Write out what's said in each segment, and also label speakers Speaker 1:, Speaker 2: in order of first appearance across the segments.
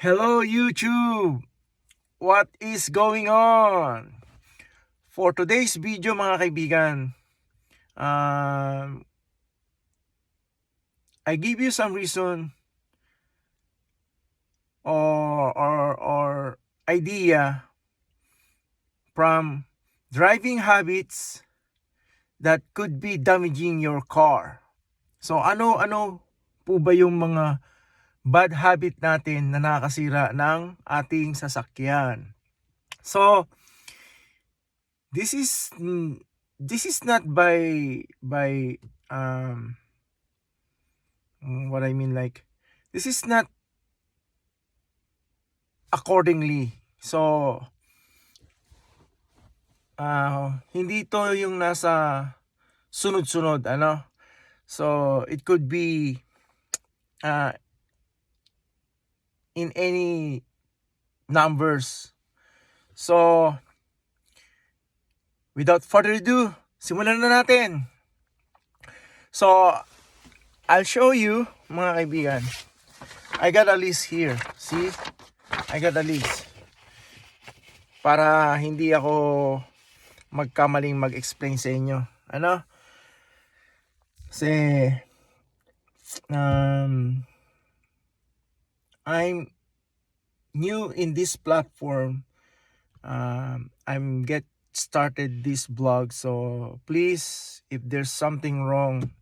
Speaker 1: Hello YouTube! What is going on? For today's video mga kaibigan, I give you some reason or idea from driving habits that could be damaging your car. So ano po ba yung mga bad habit natin na nakakasira ng ating sasakyan? So this is not by what I mean, like, this is not accordingly. So hindi to yung nasa sunod-sunod, ano. So it could be in any numbers. So without further ado, simulan na natin. So I'll show you mga kaibigan. I got a list here. See? I got a list. Para hindi ako magkamaling mag-explain sa inyo. Ano? Kasi I'm new in this platform. I'm get started this blog, so please, if there's something wrong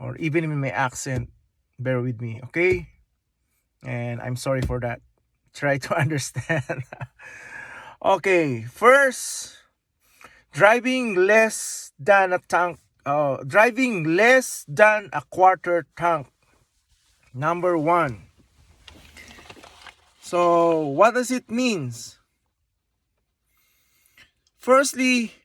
Speaker 1: or even in my accent, bear with me, okay? And I'm sorry for that. Try to understand. Okay, first, driving less than a quarter tank. Number 1. So what does it mean? Firstly,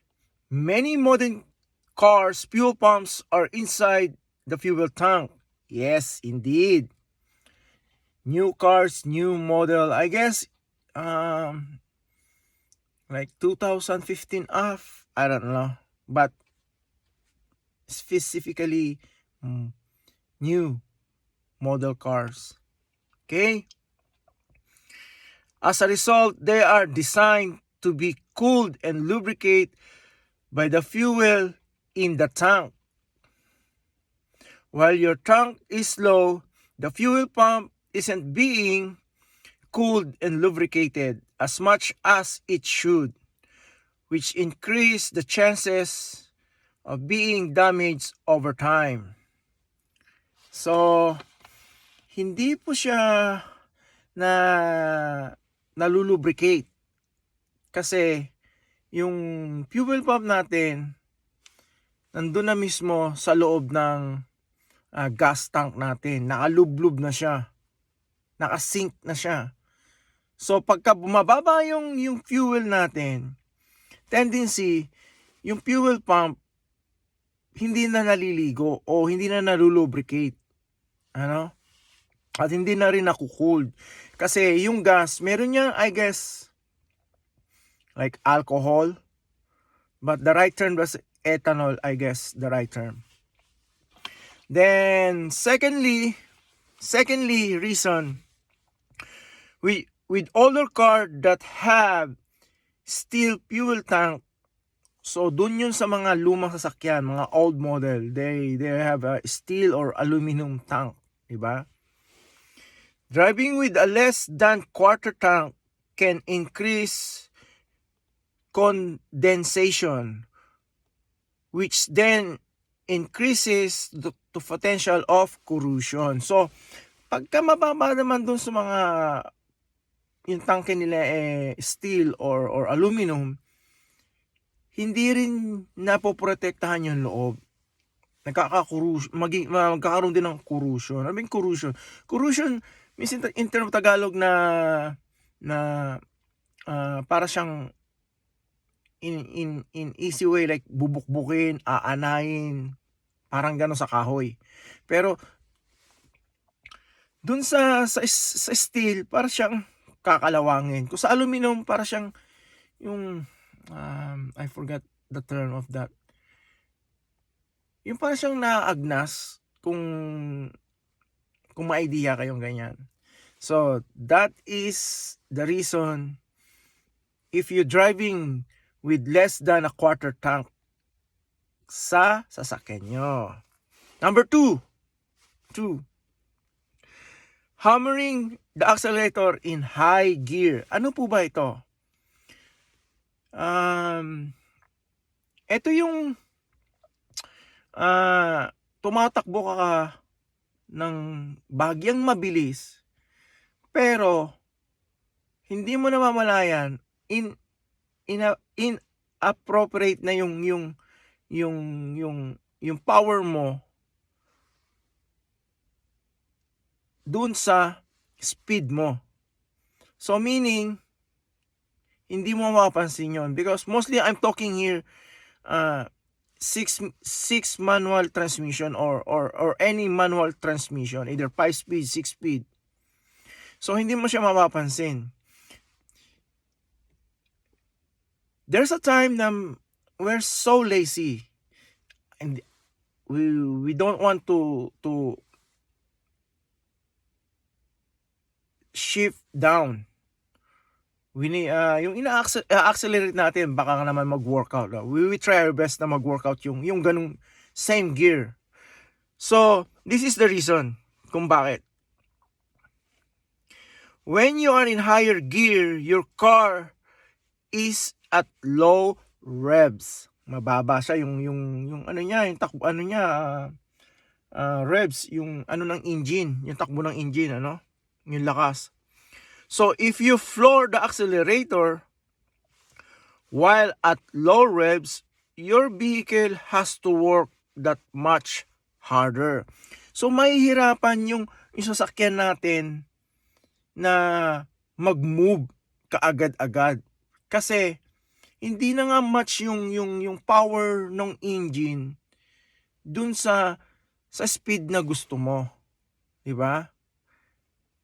Speaker 1: many modern cars' fuel pumps are inside the fuel tank. Yes, indeed. New cars, new model, I guess, like 2015 off, I don't know, but specifically new model cars. Okay? As a result, they are designed to be cooled and lubricated by the fuel in the tank. While your tank is low, the fuel pump isn't being cooled and lubricated as much as it should, which increase the chances of being damaged over time. So, hindi po siya nalulubricate kasi yung fuel pump natin nandun na mismo sa loob ng gas tank natin. Nakalublub na siya, nakasink na siya. So pagka bumababa yung fuel natin, tendency yung fuel pump hindi na naliligo o hindi na nalulubricate, ano, at hindi na rin nakukooled. Kasi yung gas, meron niya, I guess, like alcohol. But the right term was ethanol, I guess, the right term. Then, secondly reason, with older car that have steel fuel tank, so dun yun sa mga lumang sasakyan, mga old model, they have a steel or aluminum tank, diba? Driving with a less than quarter tank can increase condensation, which then increases the potential of corrosion. So, pagka mababa naman dun sa mga yung tanke nila steel or aluminum, hindi rin napoprotektahan yung loob. Magkakaroon din ng corrosion. Ano yung corrosion? Corrosion means in term of Tagalog na para siyang in easy way, like bubukbukin, aanayin, parang gano'n sa kahoy. Pero dun sa steel, para siyang kakalawangin. Kung sa aluminum, para siyang yung I forgot the term of that. Yung para siyang naagnas, kung may idea kayong ganyan. So that is the reason if you're driving with less than a quarter tank sa sasakyan nyo. Number two, hammering the accelerator in high gear. Ano po ba ito? Ito yung tumatakbo ka ng bagyang mabilis, pero hindi mo namamalayan inappropriate na yung power mo dun sa speed mo. So meaning hindi mo mapapansin yon, because mostly I'm talking here six manual transmission or any manual transmission, either 5 speed, 6 speed. So hindi mo siya mapapansin. There's a time na we're so lazy and we don't want to shift down. We need yung ina-accelerate natin, baka naman mag-workout. We try our best na mag-workout yung ganung same gear. So this is the reason kung bakit. When you are in higher gear, your car is at low revs. Mababa siya yung ano niya, yung takbo ano niya, revs, yung ano ng engine, yung takbo ng engine, ano, yung lakas. So if you floor the accelerator while at low revs, your vehicle has to work that much harder. So mahihirapan yung sasakyan natin na mag-move kaagad-agad. Kasi hindi na nga match yung power ng engine dun sa speed na gusto mo. 'Di ba?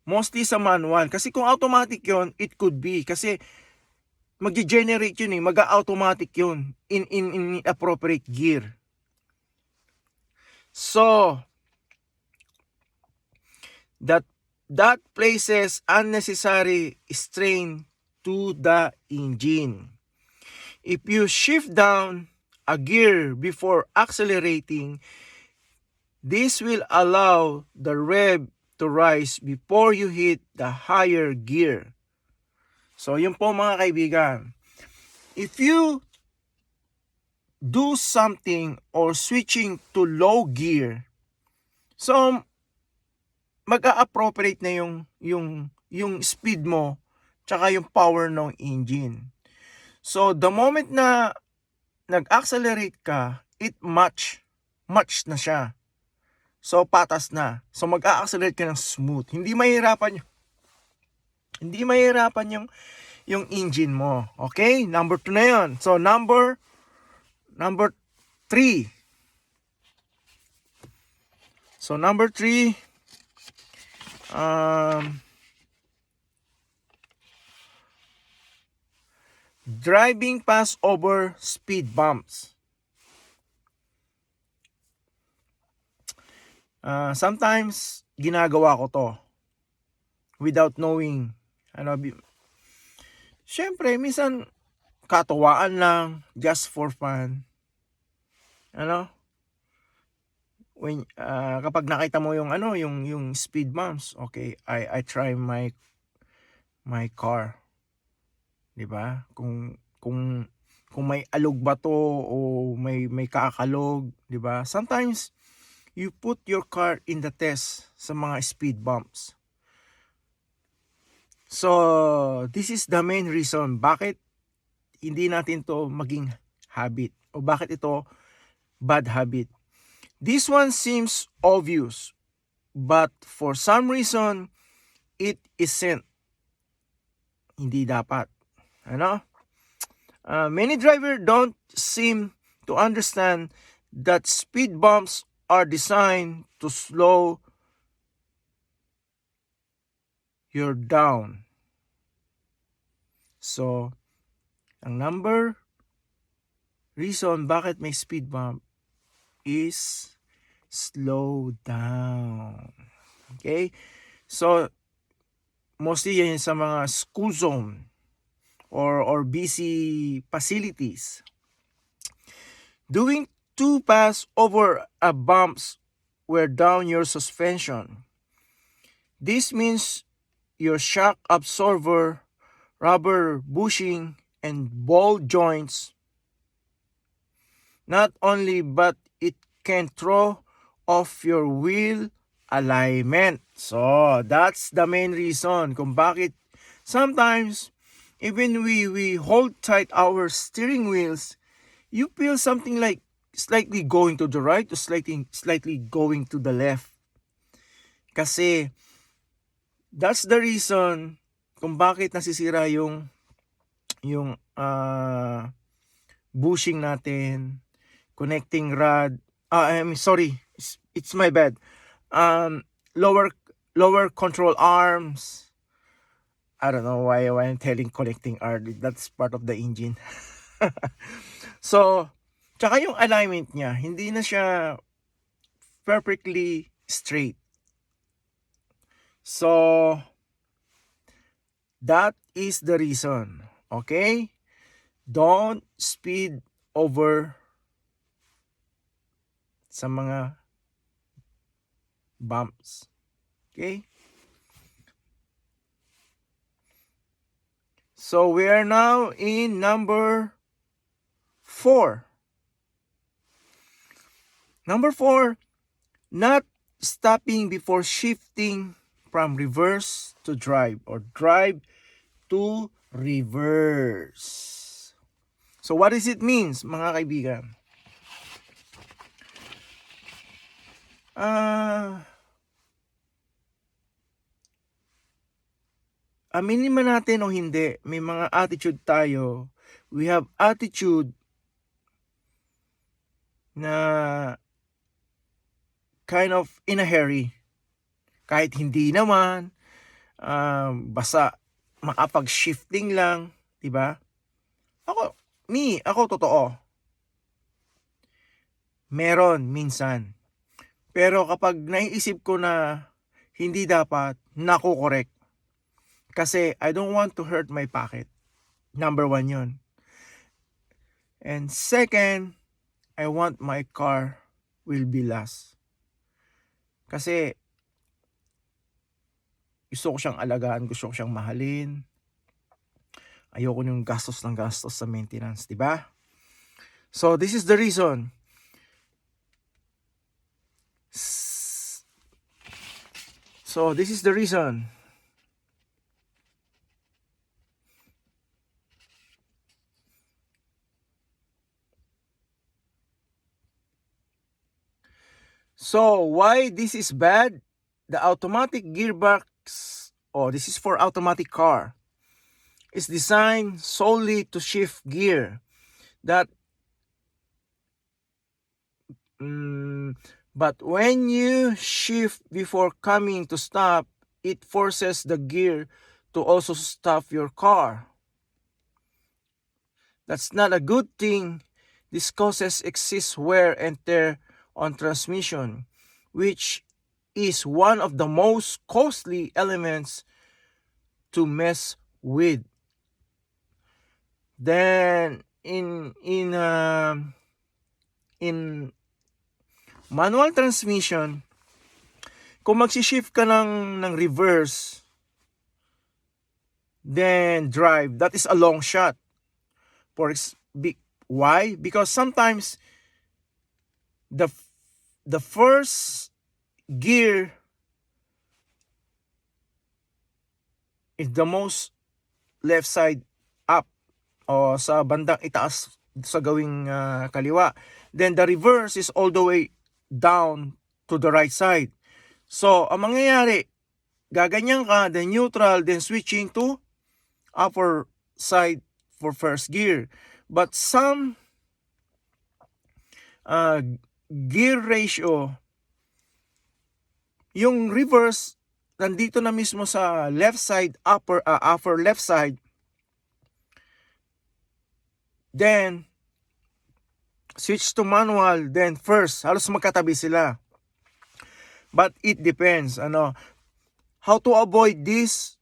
Speaker 1: Mostly sa manual. Kasi kung automatic yon, it could be. Kasi mag-generate yun mag-automatic yun in appropriate gear. So, that places unnecessary strain to the engine. If you shift down a gear before accelerating, this will allow the rev to rise before you hit the higher gear. So yun po mga kaibigan. If you do something or switching to low gear, so mag-a-appropriate na yung speed mo tsaka yung power ng engine. So the moment na nag-accelerate ka, it match na siya. So patas na. So mag-a-accelerate ka ng smooth. Hindi mahirapan yung engine mo. Okay? Number 2 na yun. So number 3. So number 3, driving past over speed bumps. Sometimes ginagawa ko to without knowing. Syempre minsan katuwaan lang, just for fun. When kapag nakita mo yung speed bumps, okay, I try my car. 'Di ba? Kung may alog ba to o may kaakalog, 'di ba? Sometimes you put your car in the test sa mga speed bumps. So, this is the main reason bakit hindi natin to maging habit o bakit ito bad habit. This one seems obvious, but for some reason, it isn't. Hindi dapat. Many drivers don't seem to understand that speed bumps are designed to slow you down. So, ang number reason bakit may speed bump is slow down. Okay? So, mostly yan sa mga school zone or busy facilities. Doing too fast over a bumps wear down your suspension. This means your shock absorber, rubber bushing, and ball joints not only but it can throw off your wheel alignment. So, that's the main reason kung bakit sometimes even we hold tight our steering wheels, you feel something like slightly going to the right or slightly going to the left. Kasi that's the reason kung bakit nasisira yung bushing natin, connecting rod. I'm sorry, it's my bad. Lower control arms. I don't know why I'm telling connecting rod. That's part of the engine. So, tsaka yung alignment niya, hindi na siya perfectly straight. So, that is the reason. Okay? Don't speed over sa mga bumps. Okay? So, we are now in number 4. Number 4, not stopping before shifting from reverse to drive or drive to reverse. So what does it means, mga kaibigan? Aminin man natin o hindi, may mga attitude tayo. We have attitude na kind of in a hurry. Kahit hindi naman, basta makapag-shifting lang, di ba? Ako totoo. Meron minsan. Pero kapag naiisip ko na hindi dapat, nako-correct. Kasi I don't want to hurt my pocket. Number 1 yun. And second, I want my car will be last. Kasi gusto ko siyang alagaan, gusto ko siyang mahalin. Ayoko yung gastos sa maintenance, di ba? So this is the reason. So this is the reason. So why this is bad? The automatic gearbox, this is for automatic car, is designed solely to shift gear. But when you shift before coming to stop, it forces the gear to also stop your car. That's not a good thing. This causes excess wear and tear on transmission, which is one of the most costly elements to mess with. Then in manual transmission, kung magsi-shift ka ng reverse, then drive, that is a long shot. Why? Because sometimes the first gear is the most left side up o sa bandang itaas sa gawing kaliwa. Then the reverse is all the way down to the right side. So, ang mangyayari, gaganyan ka, then neutral, then switching to upper side for first gear. But some gear ratio, yung reverse, nandito na mismo sa left side, upper left side, then switch to manual, then first, halos magkatabi sila. But it depends, how to avoid this,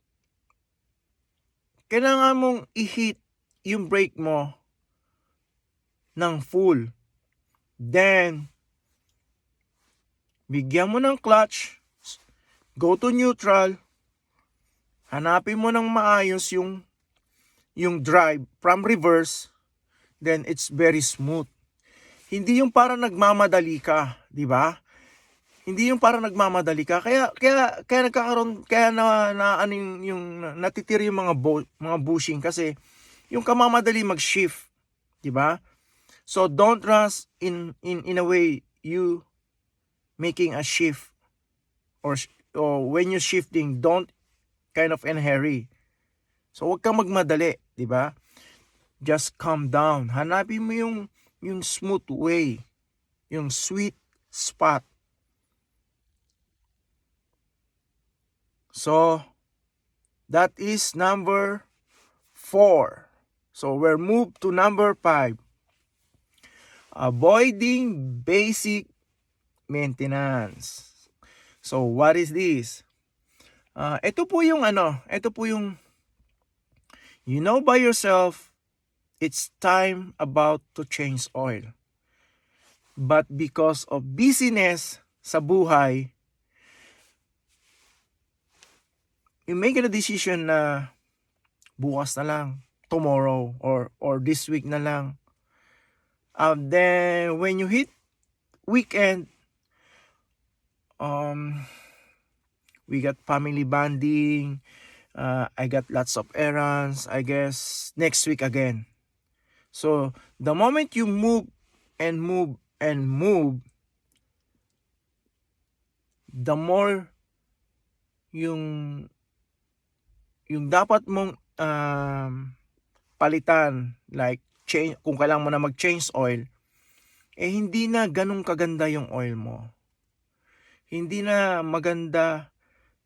Speaker 1: kailangan mong i-hit yung brake mo ng full. Then, bigyan mo ng clutch, go to neutral, hanapin mo ng maayos yung drive from reverse, then it's very smooth. Hindi yung para nagmamadali ka, di ba? Hindi yung para nagmamadali ka. Kaya nagkakaroon, kaya na ano yung natitira yung mga bushing kasi yung kamamadali mag-shift, di ba? So don't rush in a way you making a shift or when you shifting, don't kind of in a hurry. So wag kang magmadali, di ba? Just calm down. Hanapin mo yung smooth way, yung sweet spot. So that is number 4. So we're moved to number 5. Avoiding basic maintenance. So what is this? Ito po yung you know by yourself, it's time about to change oil. But because of busyness sa buhay, you make a decision na bukas na lang, tomorrow, or this week na lang. Then when you hit weekend, we got family bonding, I got lots of errands, I guess next week again. So the moment you move, the more yung dapat mong palitan, like change, kung kailangan mo na mag-change oil, hindi na ganun kaganda yung oil mo. Hindi na maganda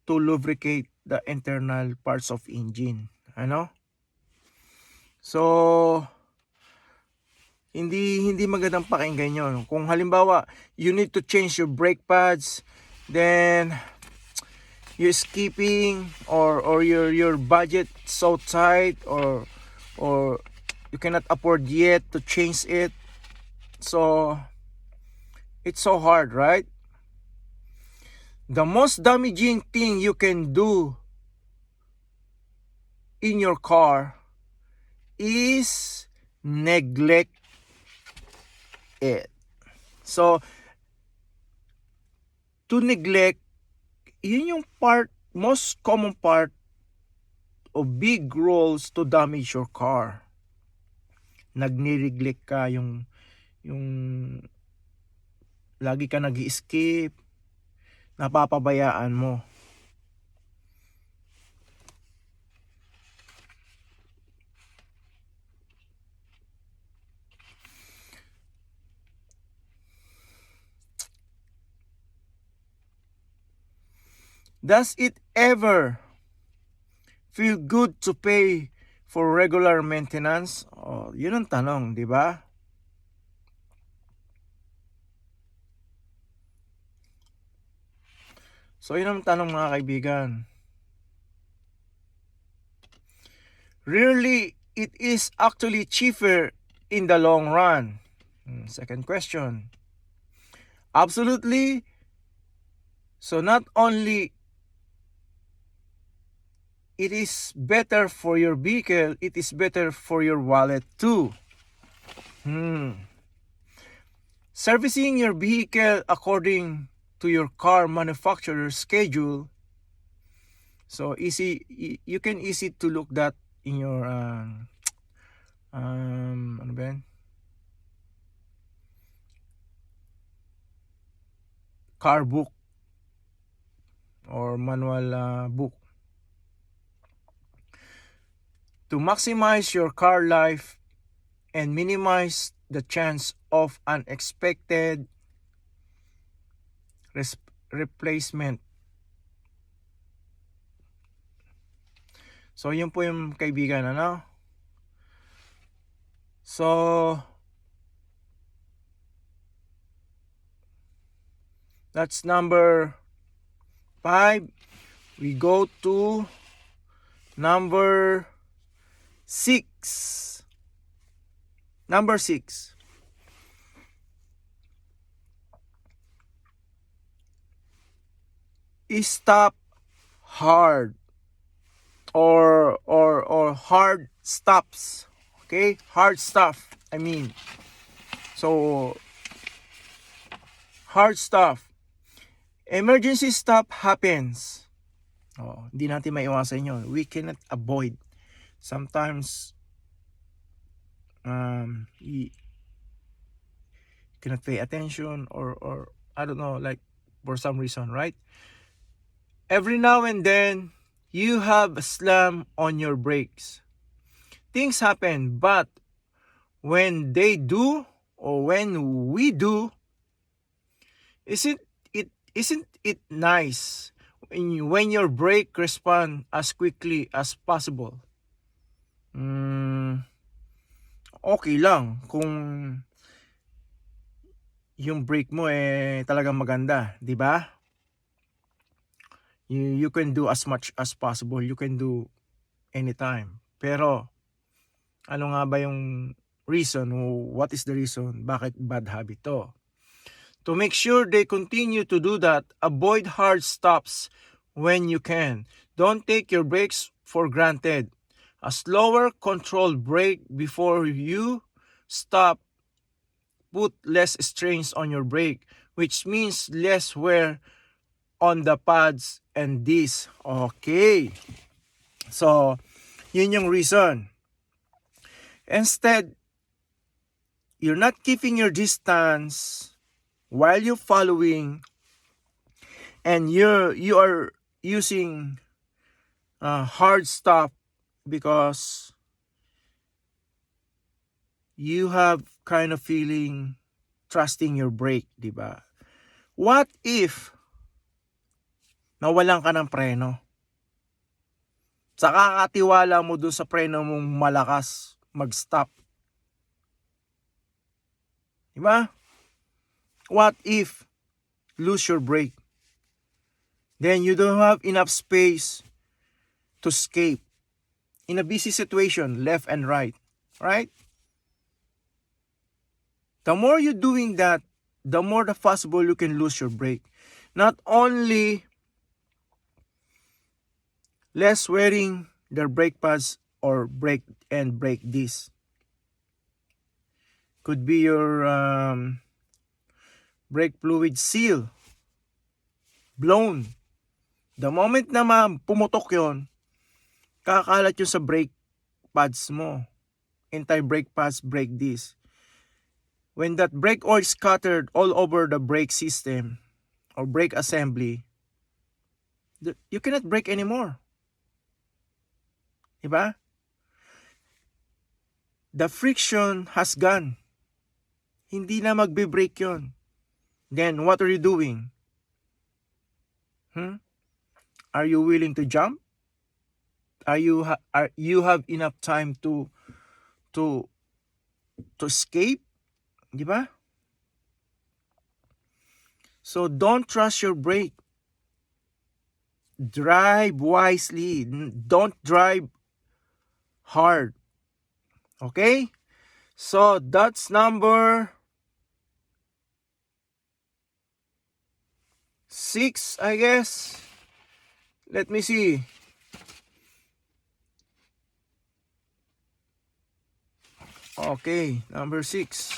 Speaker 1: to lubricate the internal parts of engine. Ano? So, hindi magandang pakinggan yun. Kung halimbawa, you need to change your brake pads, then you're skipping or your budget so tight or you cannot afford yet to change it. So it's so hard, right? The most damaging thing you can do in your car is neglect it. So to neglect, yun yung most common part of big roles to damage your car. Nagnineglect ka, yung lagi ka nag-i-skip, napapabayaan mo. Does it ever feel good to pay for regular maintenance? Oh, yun ang tanong, di ba? So yun ang tanong, mga kaibigan. Really, it is actually cheaper in the long run. Second question. Absolutely. So not only it is better for your vehicle, it is better for your wallet too. Servicing your vehicle according to your car manufacturer's schedule. So easy, you can easy to look that in your ano ba yan? Car book or manual book. To maximize your car life and minimize the chance of unexpected replacement. So yun po yung kaibigan, ano? So that's number 5. We go to number 6. Number 6. Stop hard or hard stops. Okay? Hard stuff. I mean. So hard stuff. Emergency stop happens. Oh, hindi natin maiwasan 'yon. We cannot avoid. Sometimes you cannot pay attention or I don't know, like for some reason, right? Every now and then you have a slam on your brakes. Things happen, but when they do or when we do, isn't it nice when your brake respond as quickly as possible? Okay lang kung yung brake mo talagang maganda, di ba? You can do as much as possible. You can do anytime. Pero ano nga ba yung reason? What is the reason? Bakit bad habit to? To make sure they continue to do that, avoid hard stops when you can. Don't take your brakes for granted. A slower controlled brake before you stop put less strains on your brake, which means less wear on the pads and discs. Okay. So, yun yung reason. Instead, you're not keeping your distance while you're following, and you are using hard stuff because you have kind of feeling trusting your brake, di ba? What if nawalan ka ng preno? Sa kakatiwala mo dun sa preno mong malakas mag-stop. Di ba? What if lose your brake? Then you don't have enough space to escape in a busy situation, left and right. Right? The more you're doing that, the more the possible you can lose your brake. Not only less wearing their brake pads or brake disc. Could be your brake fluid seal blown. The moment na pumutok yon, kakalat yun sa brake pads mo. Entire brake pads, brake disc. When that brake oil scattered all over the brake system or brake assembly, you cannot brake anymore. Diba? The friction has gone. Hindi na magbe-brake yon. Then what are you doing? Are you willing to jump? Are you have enough time to escape? Di ba? So don't trust your brake. Drive wisely. Don't drive hard. Okay? So that's number 6, I guess. Let me see. Okay, number 6.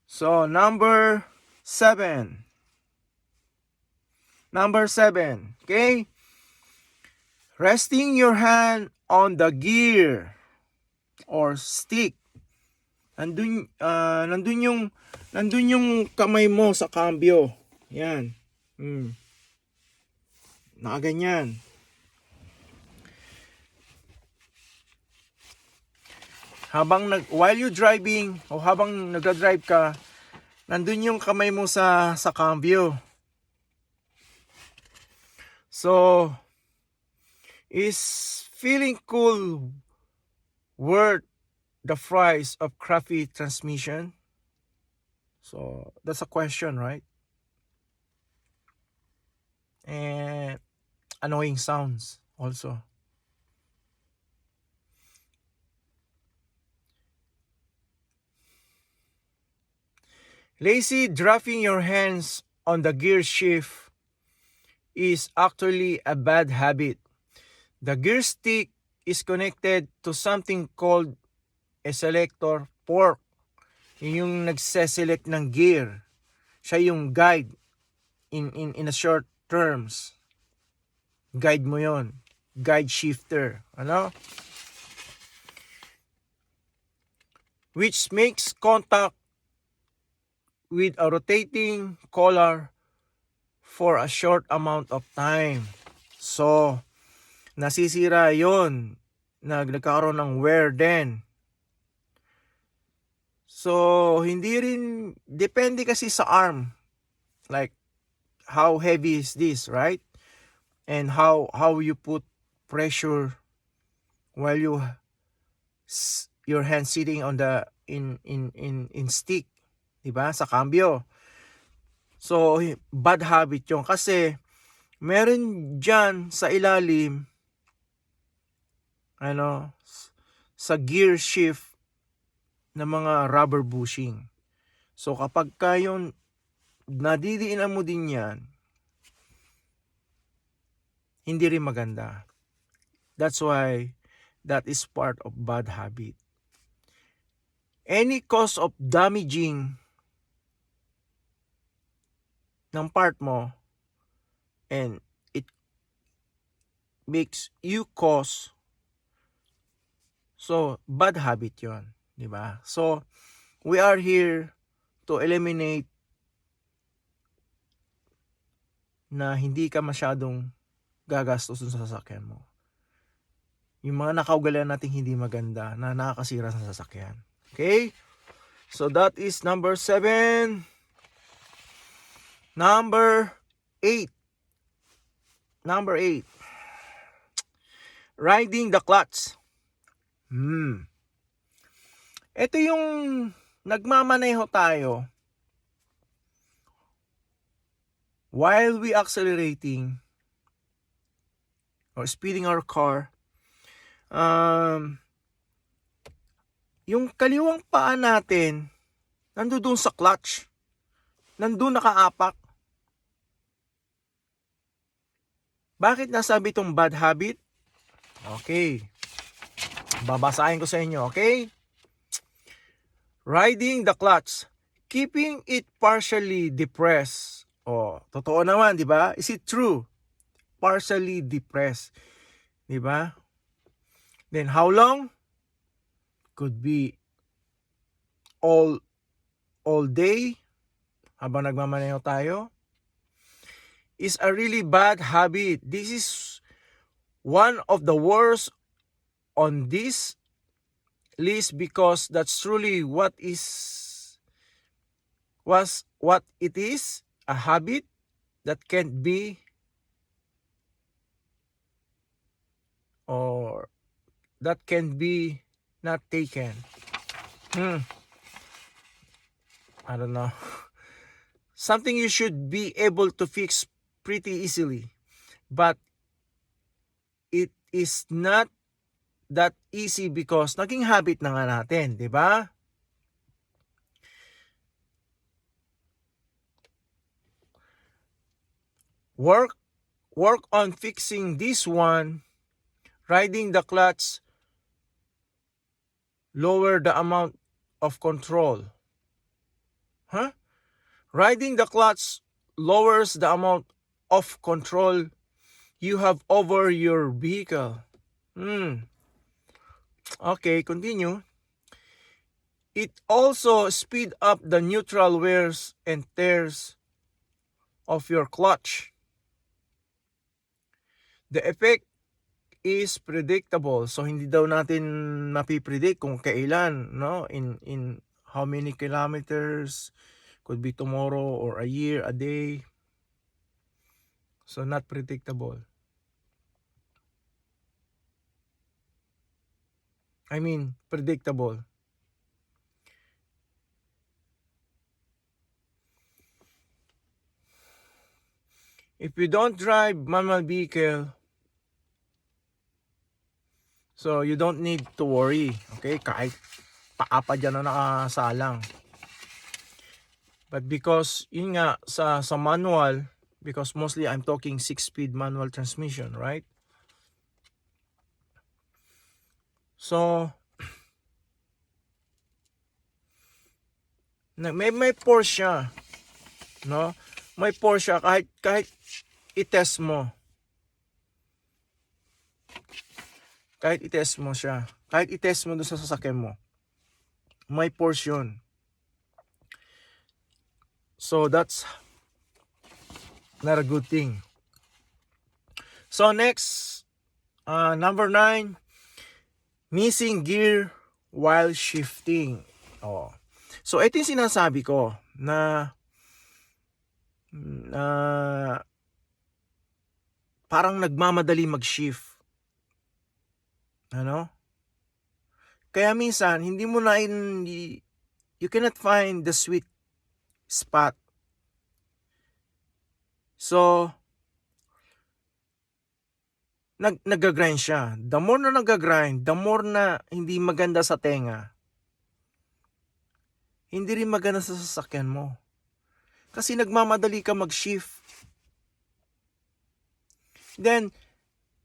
Speaker 1: So number 7. Number 7, okay? Resting your hand on the gear or stick. Nandun yung kamay mo sa cambio. Yan. Nakaganyan. While you driving o habang nagdadrive ka, nandun yung kamay mo sa cambio. So, is feeling cool worth the price of crappy transmission? So, that's a question, right? And annoying sounds also. Lazy dropping your hands on the gear shift is actually a bad habit. The gear stick is connected to something called a selector fork. Yung nagse-select ng gear. Siya yung guide in a short terms. Guide mo yon. Guide shifter. Ano? Which makes contact with a rotating collar for a short amount of time. So, nasisira yon. Nagkaroon ng wear din. So, hindi rin, depende kasi sa arm. Like, how heavy is this, right? And how you put pressure while your hand sitting on the in stick, 'di ba? Sa cambio. So, bad habit 'yon kasi meron diyan sa ilalim sa gear shift na mga rubber bushing. So, kapag yung nadidiinan mo din yan, hindi rin maganda. That's why that is part of bad habit. Any cause of damaging ng part mo and it makes you cause, so bad habit yon, di ba? So we are here to eliminate na hindi ka masyadong gagastos sa sasakyan mo. Yung mga nakaugalian nating hindi maganda na nakakasira sa sasakyan. Okay? So that is number 7. Number 8. Riding the clutch. Ito yung nagmamaneho tayo while we accelerating or speeding our car. Yung kaliwang paa natin nandoon sa clutch, nandoon nakaapak. Bakit nasabi itong bad habit? Okay, babasahin ko sa inyo, okay? Riding the clutch, keeping it partially depressed. Totoo naman, di ba? Is it true? Partially depressed, di ba? Then how long? Could be all day habang nagmamaneho tayo. Is a really bad habit. This is one of the worst on this list because that's truly what it is, a habit that can't be or that can be not taken. I don't know. Something you should be able to fix pretty easily. But it is not that easy because naging habit na nga natin, di ba? Work on fixing this one. Riding the clutch lower the amount of control. Riding the clutch lowers the amount of control you have over your vehicle. Okay, continue. It also speed up the neutral wears and tears of your clutch. The effect is predictable. So hindi daw natin mapipredict kung kailan, no? In how many kilometers, could be tomorrow or a year, a day. So not predictable. I mean, predictable. If you don't drive manual vehicle, so you don't need to worry. Okay? Kahit paa pa dyan na nakasalang. But because yun nga sa manual, because mostly I'm talking 6-speed manual transmission, right? So may force siya, no? May force siya kahit i-test mo. Kahit i-test mo siya. Kahit i-test mo doon sa sasakyan mo. May force yun. So that's not a good thing. So next, number 9, missing gear while shifting. Oh. So ito yung sinasabi ko na parang nagmamadali mag-shift. Ano? Kaya minsan you cannot find the sweet spot. So nag-grind siya. The more na nag-grind, the more na hindi maganda sa tenga. Hindi rin maganda sa sasakyan mo. Kasi nagmamadali ka mag-shift. Then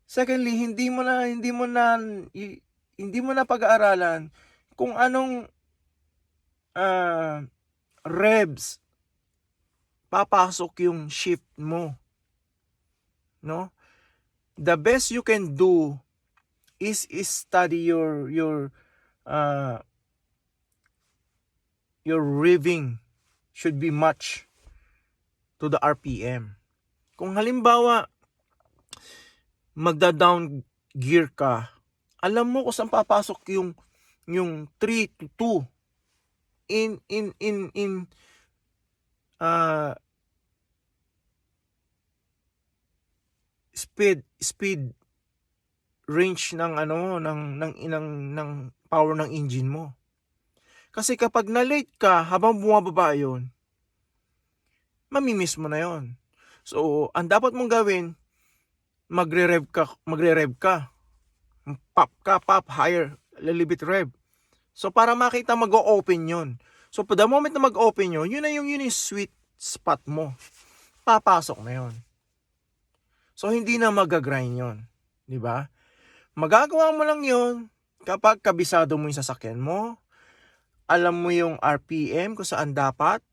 Speaker 1: secondly, hindi mo na pag-aaralan kung anong revs papasok yung shift mo. No? The best you can do is study your revving should be matched to the RPM. Kung halimbawa magda-down gear ka, alam mo kung saan papasok yung 3 to 2 in speed range ng power ng engine mo. Kasi kapag na-late ka habang bumababa yun, mamimiss mo na yun. So, ang dapat mong gawin, magre-rev ka. Pop higher, a little bit rev. So, para makita mag-o-open yun. So, the moment na mag-open yun yung sweet spot mo. Papasok na yun. So, hindi na mag-grind yun. Diba? Magagawa mo lang yun kapag kabisado mo yung sasakyan mo, alam mo yung RPM kung saan dapat,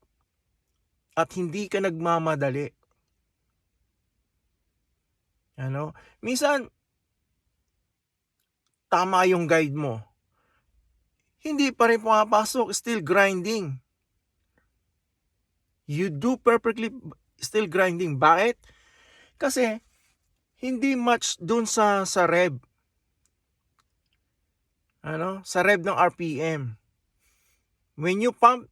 Speaker 1: at hindi ka nagmamadali. Ano? Minsan, tama yung guide mo. Hindi pa rin pumapasok, still grinding. You do perfectly still grinding. Bakit? Kasi, hindi match dun sa rev. Sa rev ng RPM. When you pump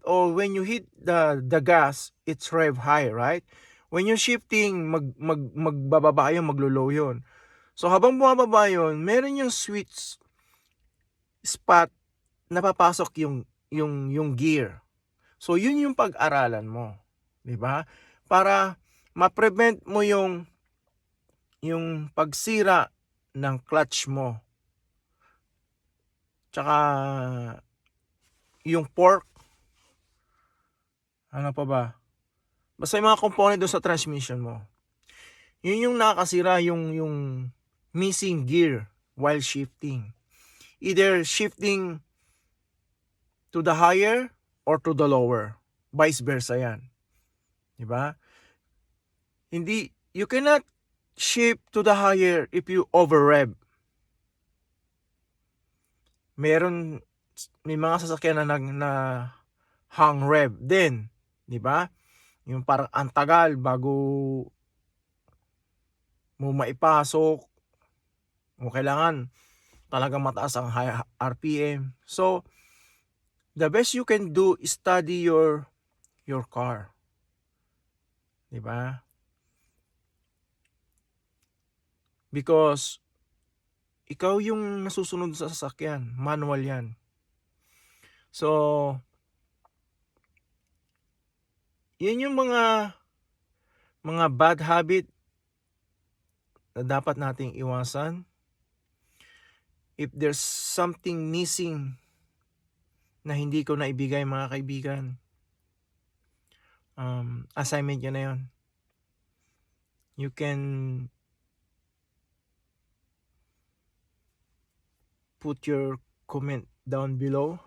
Speaker 1: or when you hit the gas, it's rev high, right? When you're shifting, magbababa yun, maglo-low yun. So habang bumababa yun, meron yung sweet spot na papasok yung gear. So yun yung pag-aralan mo, 'di ba? Para ma-prevent mo yung pagsira ng clutch mo. Tsaka yung fork. Ano pa ba? Basta yung mga component doon sa transmission mo. Yun yung nakakasira, yung missing gear while shifting. Either shifting to the higher or to the lower. Vice versa yan. Diba? You cannot shift to the higher if you over-rev. May mga sasakyan na hang rev din. Diba? Yung parang antagal bago mo maipasok. O kailangan talagang mataas ang high RPM. So, the best you can do is study your car. Diba? Because ikaw yung nasusunod sa sasakyan. Manual yan. So, yun yung mga bad habit na dapat nating iwasan. If there's something missing na hindi ko naibigay, mga kaibigan, assignment nyo na yun. You can put your comment down below.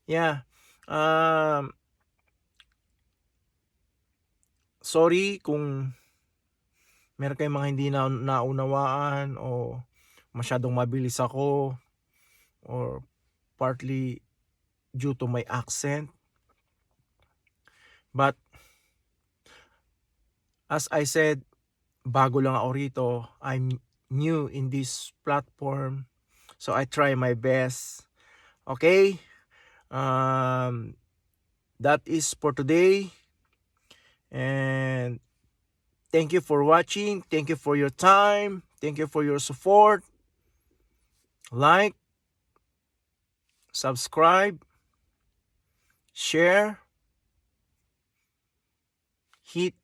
Speaker 1: Yeah. Sorry kung meron kayong mga hindi na naunawaan o masyadong mabilis ako or partly due to my accent. But as I said, bago lang ako rito. I'm new in this platform. So I try my best. Okay? That is for today. And thank you for watching. Thank you for your time. Thank you for your support. Like, subscribe, share, hit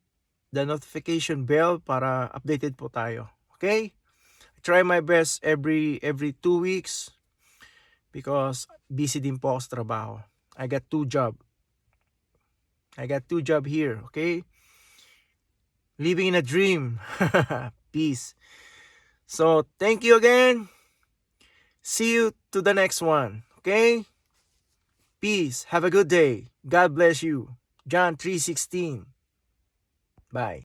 Speaker 1: the notification bell para updated po tayo. Okay? I try my best every 2 weeks because busy din po ako sa trabaho. I got 2 jobs here, okay? Living in a dream. Peace. So, thank you again. See you to the next one, okay? Peace. Have a good day. God bless you. John 3:16. Bye.